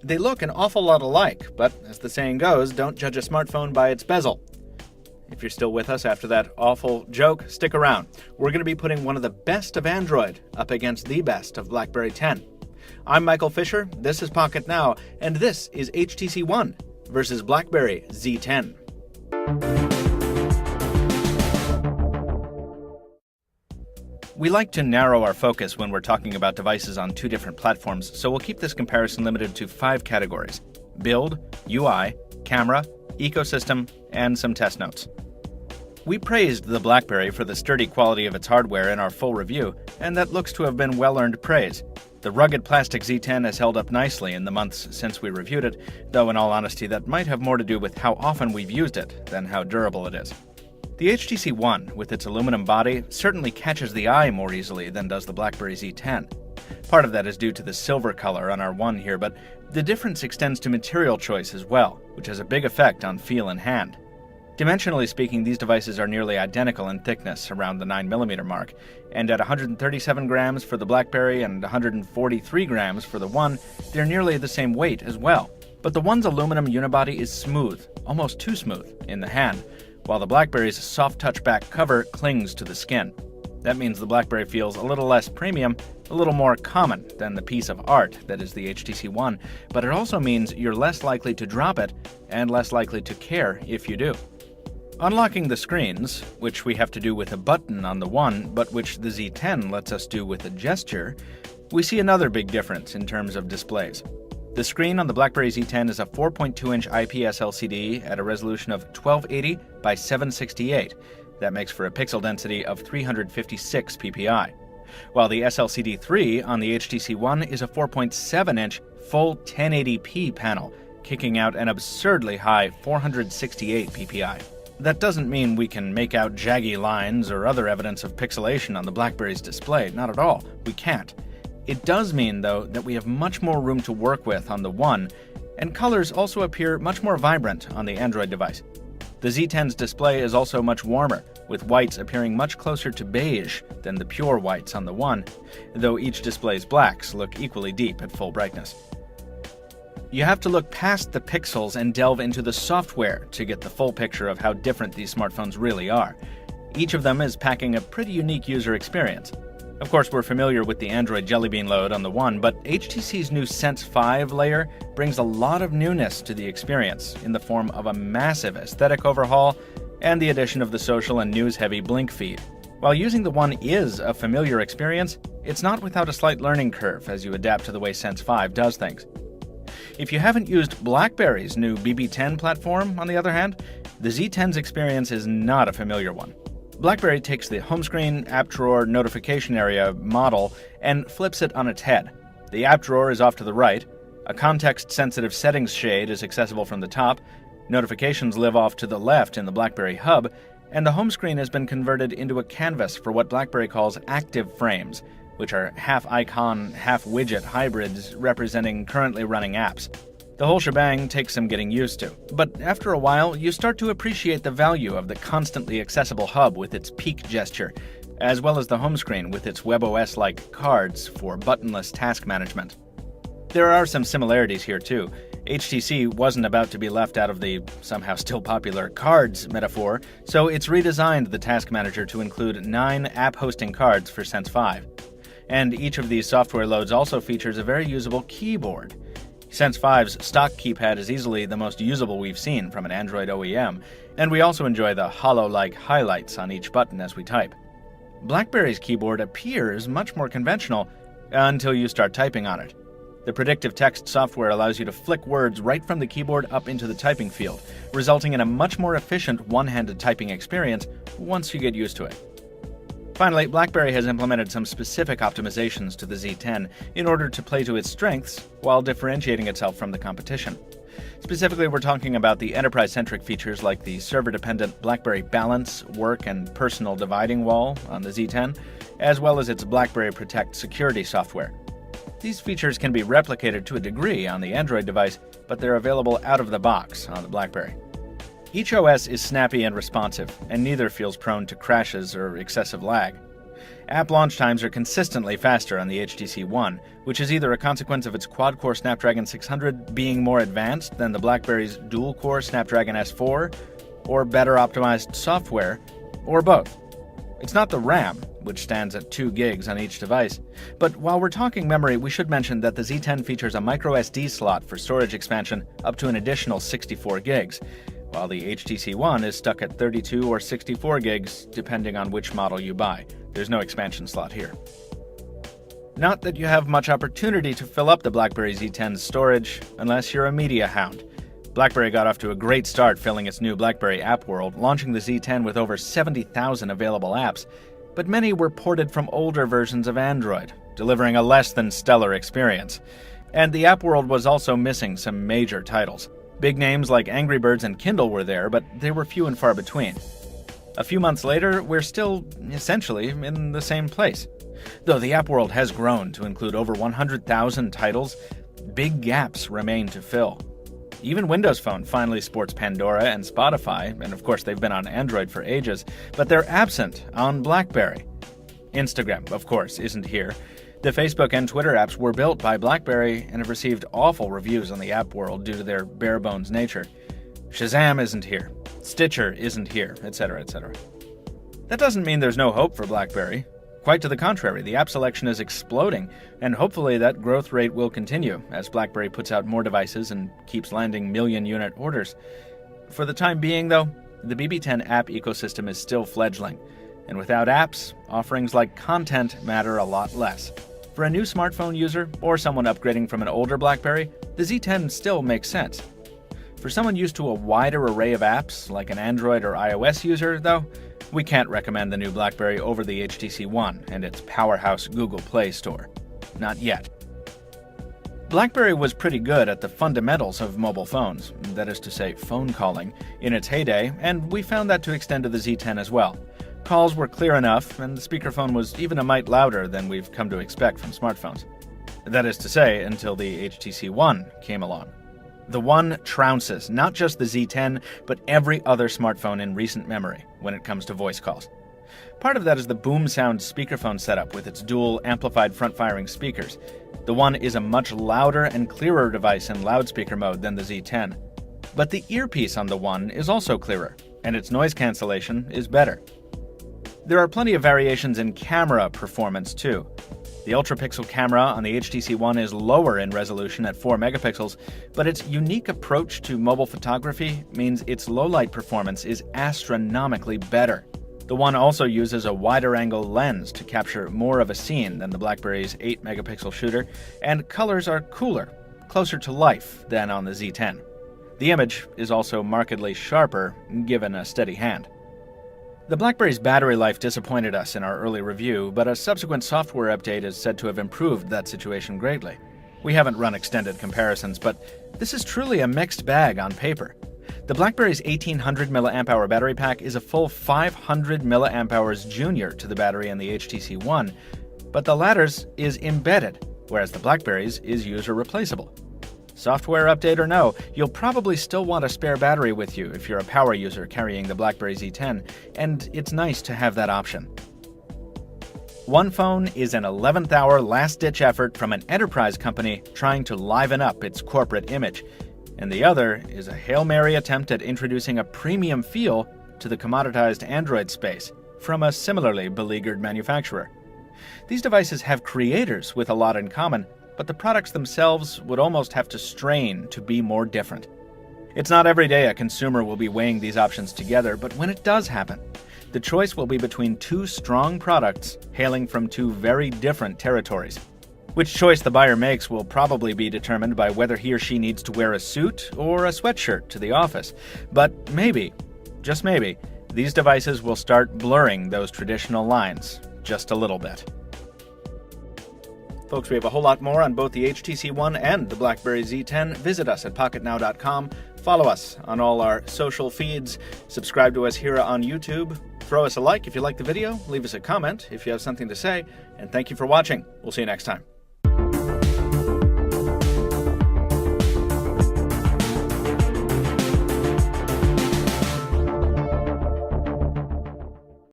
They look an awful lot alike, but as the saying goes, don't judge a smartphone by its bezel. If you're still with us after that awful joke, stick around. We're going to be putting one of the best of Android up against the best of BlackBerry 10. I'm Michael Fisher, this is Pocket Now, and this is HTC One versus BlackBerry Z10. We like to narrow our focus when we're talking about devices on two different platforms, so we'll keep this comparison limited to 5 categories: build, UI, camera, ecosystem, and some test notes. We praised the BlackBerry for the sturdy quality of its hardware in our full review, and that looks to have been well-earned praise. The rugged plastic Z10 has held up nicely in the months since we reviewed it, though in all honesty that might have more to do with how often we've used it than how durable it is. The HTC One, with its aluminum body, certainly catches the eye more easily than does the BlackBerry Z10. Part of that is due to the silver color on our One here, but the difference extends to material choice as well, which has a big effect on feel and hand. Dimensionally speaking, these devices are nearly identical in thickness, around the 9mm mark, and at 137 grams for the BlackBerry and 143 grams for the One, they're nearly the same weight as well. But the One's aluminum unibody is smooth, almost too smooth, in the hand, while the BlackBerry's soft touch back cover clings to the skin. That means the BlackBerry feels a little less premium, a little more common than the piece of art that is the HTC One, but it also means you're less likely to drop it and less likely to care if you do. Unlocking the screens, which we have to do with a button on the One, but which the Z10 lets us do with a gesture, we see another big difference in terms of displays. The screen on the BlackBerry Z10 is a 4.2-inch IPS LCD at a resolution of 1280 by 768. That makes for a pixel density of 356 ppi. While the SLCD3 on the HTC One is a 4.7-inch full 1080p panel, kicking out an absurdly high 468 ppi. That doesn't mean we can make out jaggy lines or other evidence of pixelation on the BlackBerry's display, not at all. We can't. It does mean, though, that we have much more room to work with on the One, and colors also appear much more vibrant on the Android device. The Z10's display is also much warmer, with whites appearing much closer to beige than the pure whites on the One, though each display's blacks look equally deep at full brightness. You have to look past the pixels and delve into the software to get the full picture of how different these smartphones really are. Each of them is packing a pretty unique user experience. Of course, we're familiar with the Android Jelly Bean load on the One, but HTC's new Sense 5 layer brings a lot of newness to the experience in the form of a massive aesthetic overhaul and the addition of the social and news-heavy Blink feed. While using the One is a familiar experience, it's not without a slight learning curve as you adapt to the way Sense 5 does things. If you haven't used BlackBerry's new BB10 platform, on the other hand, the Z10's experience is not a familiar one. BlackBerry takes the home screen, app drawer, notification area model and flips it on its head. The app drawer is off to the right, a context-sensitive settings shade is accessible from the top, notifications live off to the left in the BlackBerry hub, and the home screen has been converted into a canvas for what BlackBerry calls active frames, which are half-icon, half-widget hybrids representing currently running apps. The whole shebang takes some getting used to, but after a while, you start to appreciate the value of the constantly accessible hub with its peek gesture, as well as the home screen with its WebOS-like cards for buttonless task management. There are some similarities here too. HTC wasn't about to be left out of the somehow still popular cards metaphor, so it's redesigned the task manager to include 9 app hosting cards for Sense 5. And each of these software loads also features a very usable keyboard. Sense 5's stock keypad is easily the most usable we've seen from an Android OEM, and we also enjoy the hollow-like highlights on each button as we type. BlackBerry's keyboard appears much more conventional until you start typing on it. The predictive text software allows you to flick words right from the keyboard up into the typing field, resulting in a much more efficient one-handed typing experience once you get used to it. Finally, BlackBerry has implemented some specific optimizations to the Z10 in order to play to its strengths while differentiating itself from the competition. Specifically, we're talking about the enterprise-centric features like the server-dependent BlackBerry Balance, Work, and Personal dividing wall on the Z10, as well as its BlackBerry Protect security software. These features can be replicated to a degree on the Android device, but they're available out of the box on the BlackBerry. Each OS is snappy and responsive, and neither feels prone to crashes or excessive lag. App launch times are consistently faster on the HTC One, which is either a consequence of its quad-core Snapdragon 600 being more advanced than the BlackBerry's dual-core Snapdragon S4, or better optimized software, or both. It's not the RAM, which stands at 2 gigs on each device, but while we're talking memory, we should mention that the Z10 features a microSD slot for storage expansion up to an additional 64 gigs, while the HTC One is stuck at 32 or 64 gigs, depending on which model you buy. There's no expansion slot here. Not that you have much opportunity to fill up the BlackBerry Z10's storage, unless you're a media hound. BlackBerry got off to a great start filling its new BlackBerry app world, launching the Z10 with over 70,000 available apps, but many were ported from older versions of Android, delivering a less than stellar experience. And the app world was also missing some major titles. Big names like Angry Birds and Kindle were there, but they were few and far between. A few months later, we're still, essentially, in the same place. Though the app world has grown to include over 100,000 titles, big gaps remain to fill. Even Windows Phone finally sports Pandora and Spotify, and of course they've been on Android for ages, but they're absent on BlackBerry. Instagram, of course, isn't here. The Facebook and Twitter apps were built by BlackBerry and have received awful reviews on the app world due to their bare-bones nature. Shazam isn't here. Stitcher isn't here, etc., etc. That doesn't mean there's no hope for BlackBerry. Quite to the contrary, the app selection is exploding, and hopefully that growth rate will continue as BlackBerry puts out more devices and keeps landing million-unit orders. For the time being, though, the BB10 app ecosystem is still fledgling, and without apps, offerings like content matter a lot less. For a new smartphone user, or someone upgrading from an older BlackBerry, the Z10 still makes sense. For someone used to a wider array of apps, like an Android or iOS user, though, we can't recommend the new BlackBerry over the HTC One and its powerhouse Google Play Store. Not yet. BlackBerry was pretty good at the fundamentals of mobile phones, that is to say, phone calling, in its heyday, and we found that to extend to the Z10 as well. Calls were clear enough, and the speakerphone was even a mite louder than we've come to expect from smartphones. That is to say, until the HTC One came along. The One trounces not just the Z10, but every other smartphone in recent memory when it comes to voice calls. Part of that is the boom sound speakerphone setup with its dual amplified front-firing speakers. The One is a much louder and clearer device in loudspeaker mode than the Z10. But the earpiece on the One is also clearer, and its noise cancellation is better. There are plenty of variations in camera performance too. The ultra-pixel camera on the HTC One is lower in resolution at 4 megapixels, but its unique approach to mobile photography means its low-light performance is astronomically better. The One also uses a wider-angle lens to capture more of a scene than the BlackBerry's 8-megapixel shooter, and colors are cooler, closer to life than on the Z10. The image is also markedly sharper, given a steady hand. The BlackBerry's battery life disappointed us in our early review, but a subsequent software update is said to have improved that situation greatly. We haven't run extended comparisons, but this is truly a mixed bag on paper. The BlackBerry's 1800 mAh battery pack is a full 500 mAh junior to the battery in the HTC One, but the latter's is embedded, whereas the BlackBerry's is user replaceable. Software update or no, you'll probably still want a spare battery with you if you're a power user carrying the BlackBerry Z10, and it's nice to have that option. One phone is an 11th-hour last-ditch effort from an enterprise company trying to liven up its corporate image, and the other is a Hail Mary attempt at introducing a premium feel to the commoditized Android space from a similarly beleaguered manufacturer. These devices have creators with a lot in common, but the products themselves would almost have to strain to be more different. It's not every day a consumer will be weighing these options together, but when it does happen, the choice will be between two strong products hailing from two very different territories. Which choice the buyer makes will probably be determined by whether he or she needs to wear a suit or a sweatshirt to the office. But maybe, just maybe, these devices will start blurring those traditional lines just a little bit. Folks, we have a whole lot more on both the HTC One and the BlackBerry Z10. Visit us at pocketnow.com. Follow us on all our social feeds. Subscribe to us here on YouTube. Throw us a like if you like the video. Leave us a comment if you have something to say. And thank you for watching. We'll see you next time.